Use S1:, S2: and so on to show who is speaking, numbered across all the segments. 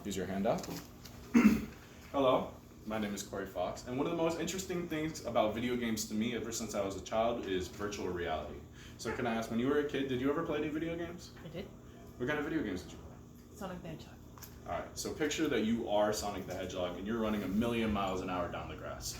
S1: Use your hand up. Hello, my name is Corey Fox, and one of the most interesting things about video games to me ever since I was a child is virtual reality. So can I ask, when you were a kid, did you ever play any video games?
S2: I did.
S1: What kind of video games did you play?
S2: Sonic the Hedgehog.
S1: Alright, so picture that you are Sonic the Hedgehog and you're running 1,000,000 miles an hour down the grass.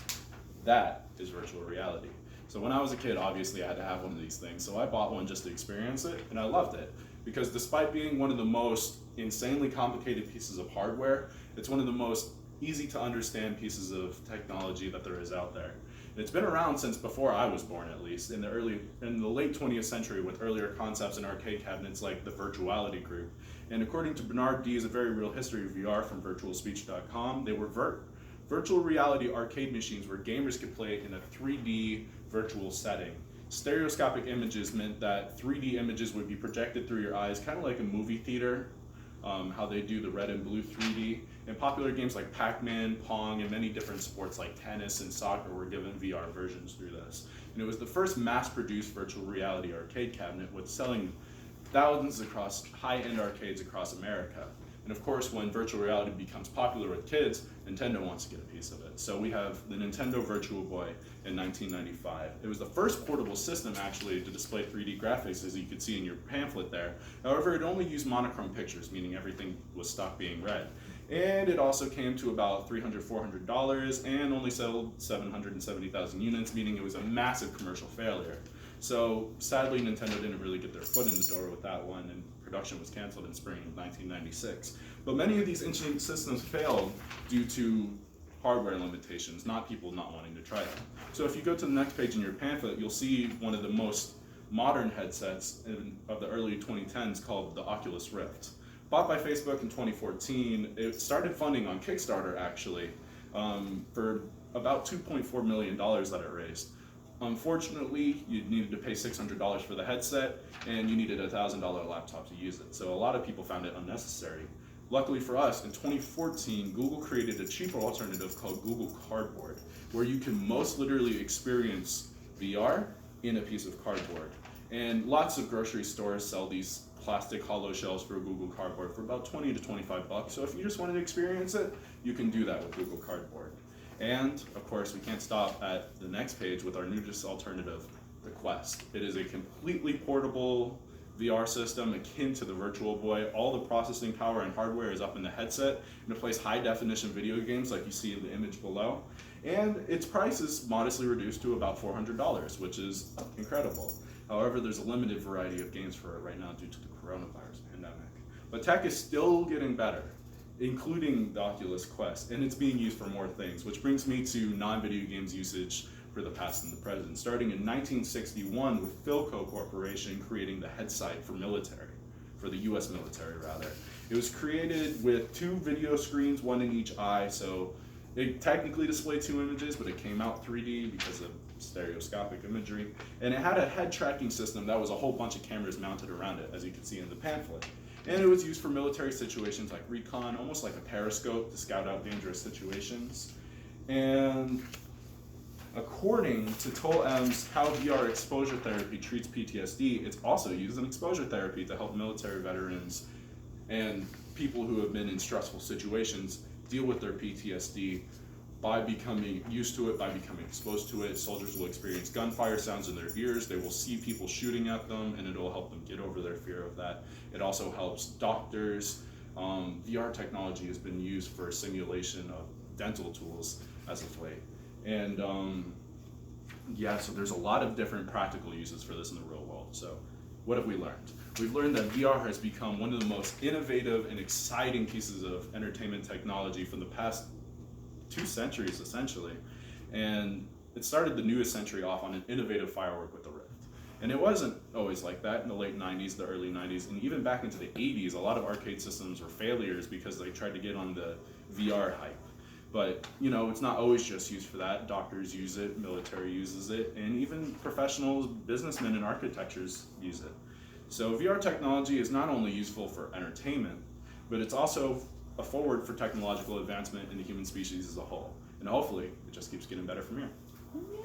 S1: That is virtual reality. So when I was a kid, obviously I had to have one of these things, so I bought one just to experience it, and I loved it. Because despite being one of the most insanely complicated pieces of hardware, it's one of the most easy to understand pieces of technology that there is out there. And it's been around since before I was born, at least, in the late 20th century, with earlier concepts in arcade cabinets like the Virtuality Group. And according to Bernard Dees, A Very Real History of VR from virtualspeech.com, they were virtual reality arcade machines where gamers could play in a 3D virtual setting. Stereoscopic images meant that 3D images would be projected through your eyes, kind of like a movie theater, how they do the red and blue 3D. And popular games like Pac-Man, Pong, and many different sports like tennis and soccer were given VR versions through this. And it was the first mass-produced virtual reality arcade cabinet, with selling thousands across high-end arcades across America. And of course, when virtual reality becomes popular with kids, Nintendo wants to get a piece of it. So we have the Nintendo Virtual Boy in 1995. It was the first portable system, actually, to display 3D graphics, as you could see in your pamphlet there. However, it only used monochrome pictures, meaning everything was stuck being red. And it also came to about $300, $400 and only sold 770,000 units, meaning it was a massive commercial failure. So sadly, Nintendo didn't really get their foot in the door with that one, and production was canceled in spring of 1996. But many of these ancient systems failed due to hardware limitations, not people not wanting to try them. So if you go to the next page in your pamphlet, you'll see one of the most modern headsets of the early 2010s called the Oculus Rift. Bought by Facebook in 2014, it started funding on Kickstarter, actually, for about $2.4 million that it raised. Unfortunately, you needed to pay $600 for the headset, and you needed a $1,000 laptop to use it. So a lot of people found it unnecessary. Luckily for us, in 2014, Google created a cheaper alternative called Google Cardboard, where you can most literally experience VR in a piece of cardboard. And lots of grocery stores sell these plastic hollow shells for Google Cardboard for about 20 to 25 bucks. So if you just wanted to experience it, you can do that with Google Cardboard. And of course, we can't stop at the next page with our newest alternative, the Quest. It is a completely portable VR system akin to the Virtual Boy. All the processing power and hardware is up in the headset, and it plays high definition video games like you see in the image below. And its price is modestly reduced to about $400, which is incredible. However, there's a limited variety of games for it right now due to the coronavirus pandemic. But tech is still getting better, including the Oculus Quest, and it's being used for more things, which brings me to non-video games usage for the past and the present, starting in 1961 with Philco Corporation creating the HeadSight for the US military rather. It was created with 2 video screens, 1 in each eye, so it technically displayed 2 images, but it came out 3D because of stereoscopic imagery. And it had a head tracking system that was a whole bunch of cameras mounted around it, as you can see in the pamphlet. And it was used for military situations like recon, almost like a periscope to scout out dangerous situations. And according to Tol-M's How VR Exposure Therapy Treats PTSD, it's also used in exposure therapy to help military veterans and people who have been in stressful situations deal with their PTSD by becoming used to it, by becoming exposed to it. Soldiers will experience gunfire sounds in their ears, they will see people shooting at them, and it will help them get over their fear of that. It also helps doctors. VR technology has been used for simulation of dental tools as of late. And yeah, so there's a lot of different practical uses for this in the real world. So what have we learned? We've learned that VR has become one of the most innovative and exciting pieces of entertainment technology from the past 2 centuries, essentially. And it started the newest century off on an innovative firework with the Rift. And it wasn't always like that in the late 90s, the early 90s, and even back into the 80s, a lot of arcade systems were failures because they tried to get on the VR hype. But, you know, it's not always just used for that. Doctors use it, military uses it, and even professionals, businessmen, and architects use it. So VR technology is not only useful for entertainment, but it's also a forward for technological advancement in the human species as a whole. And hopefully, it just keeps getting better from here.
S2: Yeah.